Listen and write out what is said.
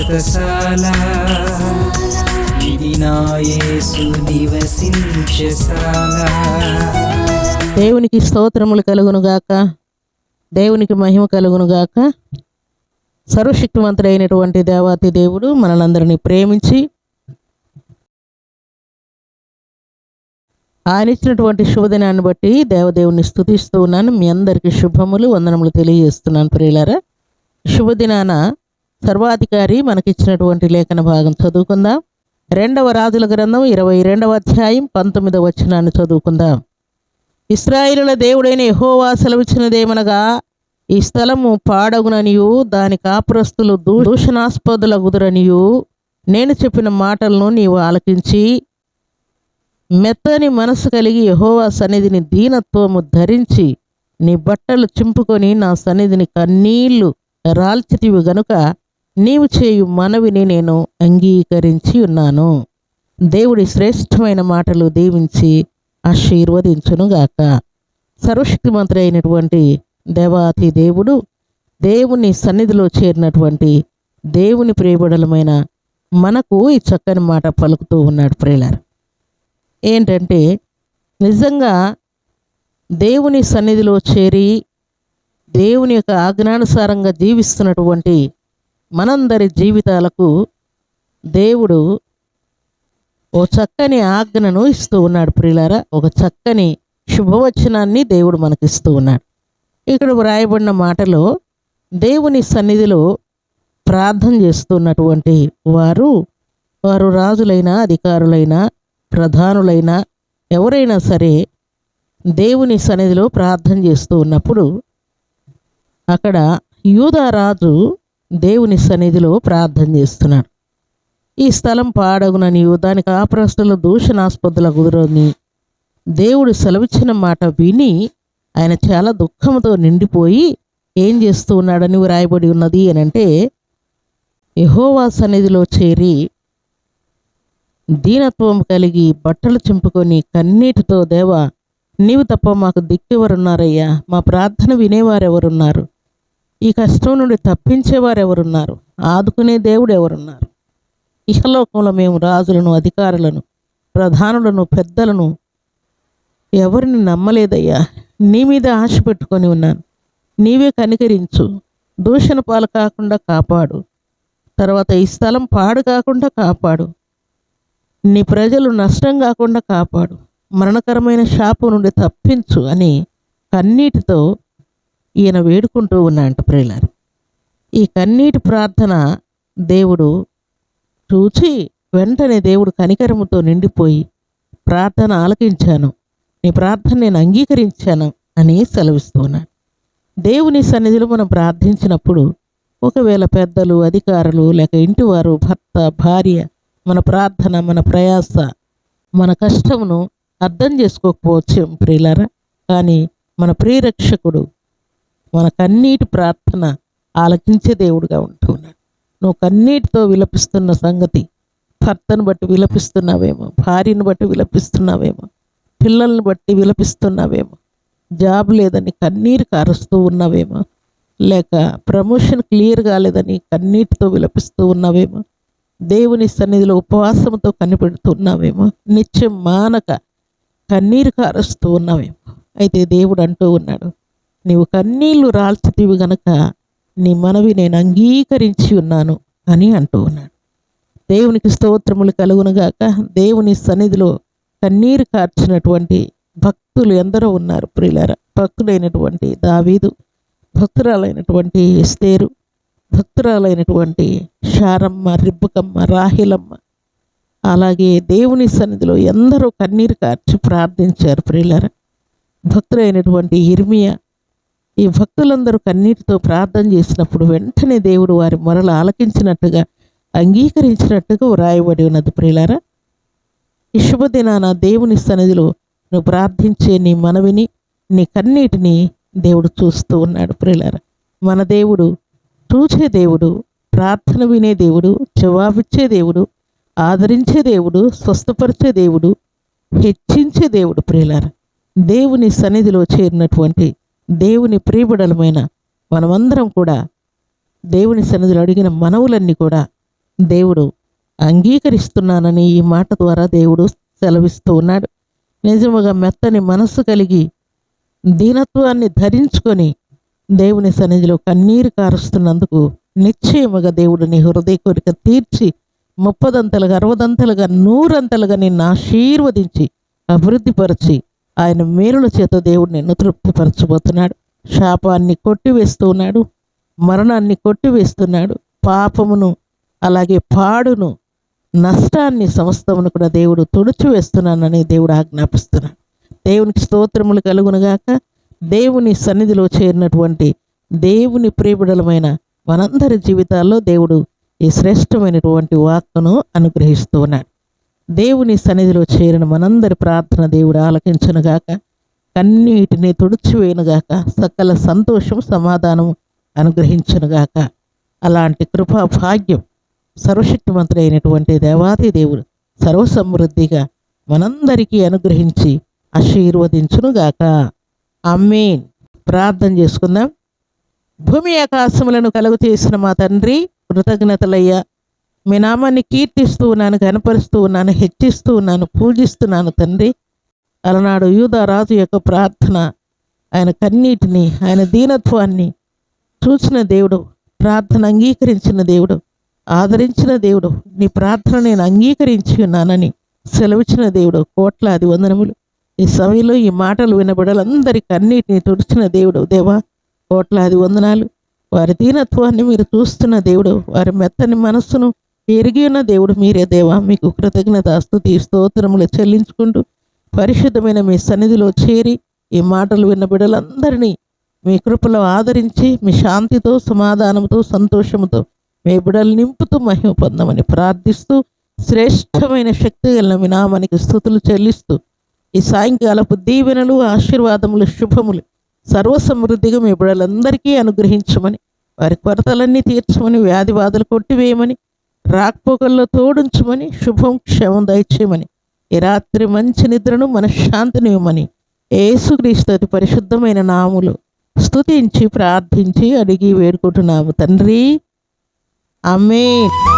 వ్రతశాల ఇది నా యేసు నివసించశాల. దేవునికి స్తోత్రములు కలుగునుగాక, దేవునికి మహిమ కలుగునుగాక. సర్వశక్తివంతుడైనటువంటి దేవాతి దేవుడు మనలందరినీ ప్రేమించి ఆయన ఇచ్చినటువంటి శుభదినాన్ని బట్టి దేవదేవుని స్తుతిస్తూ ఉన్నాను. మీ అందరికీ శుభములు వందనములు తెలియజేస్తున్నాను. ప్రియులారా, శుభదినాన సర్వాధికారి మనకిచ్చినటువంటి లేఖన భాగం చదువుకుందాం. 2వ రాజుల గ్రంథం 22వ అధ్యాయం 19వ వచనాన్ని చదువుకుందాం. ఇశ్రాయేలుల దేవుడైన యెహోవా సెలవిచ్చినదేమనగా, ఈ స్థలము పాడగుననియు దాని కాపురస్తులు దూషణాస్పదులగుదురనియు నేను చెప్పిన మాటలను నీవు ఆలకించి మెత్తని మనసు కలిగి యెహోవా సన్నిధిని దీనత్వము ధరించి నీ బట్టలు చింపుకొని నా సన్నిధిని కన్నీళ్లు రాల్చితివి గనుక నీవు చేయు మనవిని నేను అంగీకరించి ఉన్నాను. దేవుడి శ్రేష్టమైన మాటలు దీవించి ఆశీర్వదించునుగాక. సర్వశక్తిమంతుడైనటువంటి దేవాతి దేవుడు దేవుని సన్నిధిలో చేరినటువంటి దేవుని ప్రియబిడలమైన మనకు ఈ చక్కని మాట పలుకుతూ ఉన్నాడు. ప్రియులారా, ఏంటంటే నిజంగా దేవుని సన్నిధిలో చేరి దేవుని యొక్క ఆజ్ఞానుసారంగా జీవిస్తున్నటువంటి మనందరి జీవితాలకు దేవుడు ఓ చక్కని ఆజ్ఞను ఇస్తూ ఉన్నాడు. ప్రియులారా, ఒక చక్కని శుభవచనాన్ని దేవుడు మనకిస్తూ ఉన్నాడు. ఇక్కడ వ్రాయబడిన మాటలో దేవుని సన్నిధిలో ప్రార్థన చేస్తున్నటువంటి వారు రాజులైనా అధికారులైనా ప్రధానులైనా ఎవరైనా సరే దేవుని సన్నిధిలో ప్రార్థన చేస్తూ ఉన్నప్పుడు అక్కడ యూదారాజు దేవుని సన్నిధిలో ప్రార్థన చేస్తున్నాడు. ఈ స్థలం పాడగుననియు దాని కాపురస్తుల దూషణాస్పదుల గుదురని దేవుడు సెలవిచ్చిన మాట విని ఆయన చాలా దుఃఖంతో నిండిపోయి ఏం చేస్తూ ఉన్నాడని వ్రాయబడి ఉన్నది అని అంటే, యెహోవా సన్నిధిలో చేరి దీనత్వం కలిగి బట్టలు చింపుకొని కన్నీటితో, దేవా నీవు తప్ప మాకు దిక్కెవరున్నారయ్యా, మా ప్రార్థన వినేవారెవరున్నారు, ఈ కష్టం నుండి తప్పించేవారెవరున్నారు, ఆదుకునే దేవుడు ఎవరున్నారు, ఇహలోకంలో మేము రాజులను అధికారులను ప్రధానులను పెద్దలను ఎవరిని నమ్మలేదయ్యా, నీ మీద ఆశ పెట్టుకొని ఉన్నాను, నీవే కనికరించు, దూషణ పాలు కాకుండా కాపాడు, తర్వాత ఈ స్థలం పాడు కాకుండా కాపాడు, నీ ప్రజలు నష్టం కాకుండా కాపాడు, మరణకరమైన శాపం నుండి తప్పించు అని కన్నీటితో ఈయన వేడుకుంటూ ఉన్నాడు. ప్రియులారా, ఈ కన్నీటి ప్రార్థన దేవుడు చూచి వెంటనే దేవుడు కనికరముతో నిండిపోయి ప్రార్థన ఆలకించాను, నీ ప్రార్థన నేను అంగీకరించాను అని సెలవిస్తూ ఉన్నాడు. దేవుని సన్నిధిలో మనం ప్రార్థించినప్పుడు ఒకవేళ పెద్దలు అధికారులు లేక ఇంటివారు భర్త భార్య మన ప్రార్థన మన ప్రయాస మన కష్టమును అర్థం చేసుకోకపోవచ్చు ప్రియులారా, కానీ మన ప్రియరక్షకుడు మన కన్నీటి ప్రార్థన ఆలకించే దేవుడుగా ఉంటూ ఉన్నాడు. నువ్వు కన్నీటితో విలపిస్తున్న సంగతి, భర్తను బట్టి విలపిస్తున్నావేమో, భార్యను బట్టి విలపిస్తున్నావేమో, పిల్లల్ని బట్టి విలపిస్తున్నావేమో, జాబ్ లేదని కన్నీరు కారుస్తూ ఉన్నావేమో, లేక ప్రమోషన్ క్లియర్ కాలేదని కన్నీటితో విలపిస్తూ ఉన్నావేమో, దేవుని సన్నిధిలో ఉపవాసంతో కనిపెడుతున్నావేమో, నిత్యం మానక కన్నీరు కారుస్తూ ఉన్నావేమో. అయితే దేవుడు అంటూ ఉన్నాడు, నీవు కన్నీళ్లు రాల్చితివి గనక నీ మనవి నేను అంగీకరించి ఉన్నాను అని అంటూ ఉన్నాడు. దేవునికి స్తోత్రములు కలుగునుగాక. దేవుని సన్నిధిలో కన్నీరు కార్చినటువంటి భక్తులు ఎందరో ఉన్నారు ప్రియులారా. భక్తుడైనటువంటి దావీదు, భక్తురాలైనటువంటి ఎస్తేరు, భక్తురాలైనటువంటి శారమ్మ, రిబ్బకమ్మ, రాహిలమ్మ, అలాగే దేవుని సన్నిధిలో ఎందరో కన్నీరు కార్చి ప్రార్థించారు ప్రియులారా. భక్తుడైనటువంటి ఇర్మియా, ఈ భక్తులందరూ కన్నీటితో ప్రార్థన చేసినప్పుడు వెంటనే దేవుడు వారి మొరలు ఆలకించినట్టుగా అంగీకరించినట్టుగా వ్రాయబడి ఉన్నది ప్రియులారా. ఈ శుభదినాన దేవుని సన్నిధిలో నువ్వు ప్రార్థించే నీ మనవిని నీ కన్నీటిని దేవుడు చూస్తూ ఉన్నాడు ప్రియులారా. మన దేవుడు చూచే దేవుడు, ప్రార్థన వినే దేవుడు, జవాబిచ్చే దేవుడు, ఆదరించే దేవుడు, స్వస్థపరిచే దేవుడు, హెచ్చించే దేవుడు ప్రియులారా. దేవుని సన్నిధిలో చేరినటువంటి దేవుని ప్రియబిడలమైన మనమందరం కూడా దేవుని సన్నిధిలో అడిగిన మనవులన్నీ కూడా దేవుడు అంగీకరిస్తున్నానని ఈ మాట ద్వారా దేవుడు సెలవిస్తూ ఉన్నాడు. నిజముగా మెత్తని మనస్సు కలిగి దీనత్వాన్ని ధరించుకొని దేవుని సన్నిధిలో కన్నీరు కారుస్తున్నందుకు నిశ్చయముగా దేవుడు నీ హృదయ కోరిక తీర్చి 30 60 100 నిన్ను ఆశీర్వదించి అభివృద్ధిపరిచి ఆయన మేలుల చేత దేవుడు నిన్ను తృప్తిపరచబోతున్నాడు. శాపాన్ని కొట్టివేస్తూ ఉన్నాడు, మరణాన్ని కొట్టివేస్తున్నాడు, పాపమును అలాగే పాడును నష్టాన్ని సమస్తమును కూడా దేవుడు తుడిచివేస్తున్నానని దేవుడు ఆజ్ఞాపిస్తున్నాడు. దేవునికి స్తోత్రములు కలుగునుగాక. దేవుని సన్నిధిలో చేరినటువంటి దేవుని ప్రియబిడలమైన మనందరి జీవితాల్లో దేవుడు ఈ శ్రేష్టమైనటువంటి వాక్కును అనుగ్రహిస్తూ ఉన్నాడు. దేవుని సన్నిధిలో చేరిన మనందరి ప్రార్థన దేవుడు ఆలకించునుగాక, కన్నీటిని తుడిచివేయునుగాక, సకల సంతోషం సమాధానం అనుగ్రహించునుగాక. అలాంటి కృపా భాగ్యం సర్వశక్తిమంతుడైనటువంటి దేవాది దేవుడు సర్వసమృద్ధిగా మనందరికీ అనుగ్రహించి ఆశీర్వదించునుగాక. ఆమేన్. ప్రార్థన చేసుకుందాం. భూమి ఆకాశములను కలుగు చేసిన మా తండ్రి, కృతజ్ఞతలయ్యా. మీ నామాన్ని కీర్తిస్తూ ఉన్నాను, కనపరుస్తూ ఉన్నాను, హెచ్చిస్తూ ఉన్నాను, పూజిస్తున్నాను తండ్రి. అలనాడు యూదా రాజు యొక్క ప్రార్థన, ఆయన కన్నీటిని, ఆయన దీనత్వాన్ని చూసిన దేవుడు, ప్రార్థన అంగీకరించిన దేవుడు, ఆదరించిన దేవుడు, నీ ప్రార్థన నేను అంగీకరించి ఉన్నానని సెలవిచ్చిన దేవుడు, కోట్లాది వందనములు. ఈ సమయంలో ఈ మాటలు వినబడాలందరి కన్నీటిని తుడిచిన దేవుడు, దేవా కోట్లాది వందనాలు. వారి దీనత్వాన్ని మీరు చూస్తున్న దేవుడు, వారి మెత్తని మనస్సును ఎరిగి ఉన్న దేవుడు మీరే దేవా. మీకు కృతజ్ఞత స్తుతి స్తోత్రములు చెల్లించుకుంటూ పరిశుద్ధమైన మీ సన్నిధిలో చేరి ఈ మాటలు విన్న బిడ్డలందరినీ మీ కృపలో ఆదరించి మీ శాంతితో సమాధానంతో సంతోషంతో మీ బిడ్డలు నింపుతూ మహిమ పొందమని ప్రార్థిస్తూ శ్రేష్టమైన శక్తి గల మీ నామానికి స్తుతులు చెల్లిస్తూ ఈ సాయంకాలపు దీవెనలు ఆశీర్వాదములు శుభములు సర్వసమృద్ధిగా మీ బిడ్డలందరికీ అనుగ్రహించమని, వారి కొరతలన్నీ తీర్చమని, వ్యాధి బాధలు కొట్టివేయమని, రాకపోకల్లో తోడుంచమని, శుభం క్షేమం దయచేయమని, ఈ రాత్రి మంచి నిద్రను మనశ్శాంతిని ఇవ్వమని యేసుక్రీస్తు అతి పరిశుద్ధమైన నాములు స్తుతించి ప్రార్థించి అడిగి వేడుకుంటున్నాము తండ్రి. ఆమేన్.